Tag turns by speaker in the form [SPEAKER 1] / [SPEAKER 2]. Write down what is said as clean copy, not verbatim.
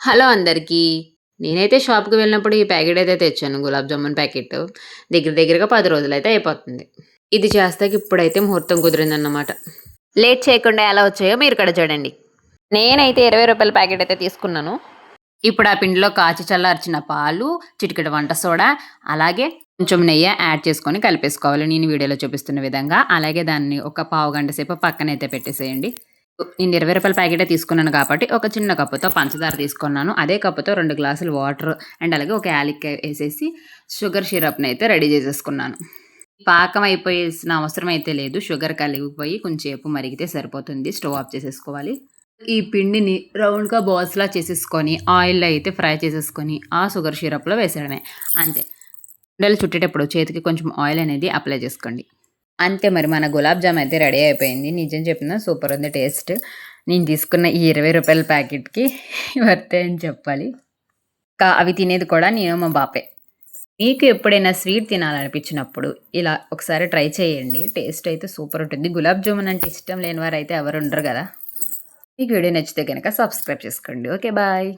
[SPEAKER 1] Hello అందరికీ. నేనైతే షాప్‌కి వెళ్ళినప్పుడు ఈ ప్యాకెట్ అయితే తెచ్చాను. గులాబ్ జామున్ ప్యాకెట్. దగ్గర దగ్గరగా 10 రోజులైతే అయిపోతుంది. ఇది చేస్తాకి ఇప్పుడైతే ముహూర్తం కుదిరిందన్నమాట. లేట్ చేయకుండా ఎలా వచ్చాయో మీరు కూడా చూడండి. నేనైతే రూ. 20 ప్యాకెట్ అయితే తీసుకున్నాను. ఇప్పుడు ఆ పిండిలో కాచి చల్లార్చిన పాలు, చిటికెడు వంట సోడా, అలాగే కొంచెం నెయ్యి యాడ్ చేసుకొని కలిపేసుకోవాలి. నేను వీడియోలో చూపిస్తున్న విధంగా. అలాగే దాన్ని ఒక పావుగంట సేపు పక్కనైతే పెట్టేసేయండి. నేను రూ. 20 ప్యాకెటే తీసుకున్నాను కాబట్టి, ఒక చిన్న కప్పుతో పంచదార తీసుకున్నాను. అదే కప్పుతో 2 గ్లాసులు వాటర్ అండ్ అలాగే ఒక యాలక్కాయ ఏసేసి షుగర్ సిరప్‌నైతే రెడీ చేసేసుకున్నాను. పాకం అయిపోయేసిన అవసరం అయితే లేదు. షుగర్ కలిగిపోయి కొంచెంసేపు మరిగితే సరిపోతుంది. స్టవ్ ఆఫ్ చేసేసుకోవాలి. ఈ పిండిని రౌండ్‌గా బాల్స్‌లా చేసేసుకొని, ఆయిల్‌లో అయితే ఫ్రై చేసేసుకొని, ఆ షుగర్ సిరప్‌లో వేసేయడమే. అంతే. ఉండలు చుట్టేటప్పుడు చేతికి కొంచెం ఆయిల్ అనేది అప్లై చేసుకోండి. అంతే మరి మన గులాబ్ జామ్ అయితే రెడీ అయిపోయింది. నిజం చెప్పిన సూపర్ ఉంది టేస్ట్. నేను తీసుకున్న ఈ రూ. 20 ప్యాకెట్‌కి వర్తే అని చెప్పాలి. అవి తినేది కూడా నేను మా బాపే. మీకు ఎప్పుడైనా స్వీట్ తినాలనిపించినప్పుడు ఇలా ఒకసారి ట్రై చేయండి. టేస్ట్ అయితే సూపర్ ఉంటుంది. గులాబ్ జామున్ అంటే ఇష్టం లేని వారైతే ఎవరు ఉండరు గదా! మీకు వీడియో నచ్చితే గనక సబ్స్క్రైబ్ చేసుకోండి. ఓకే. బాయ్.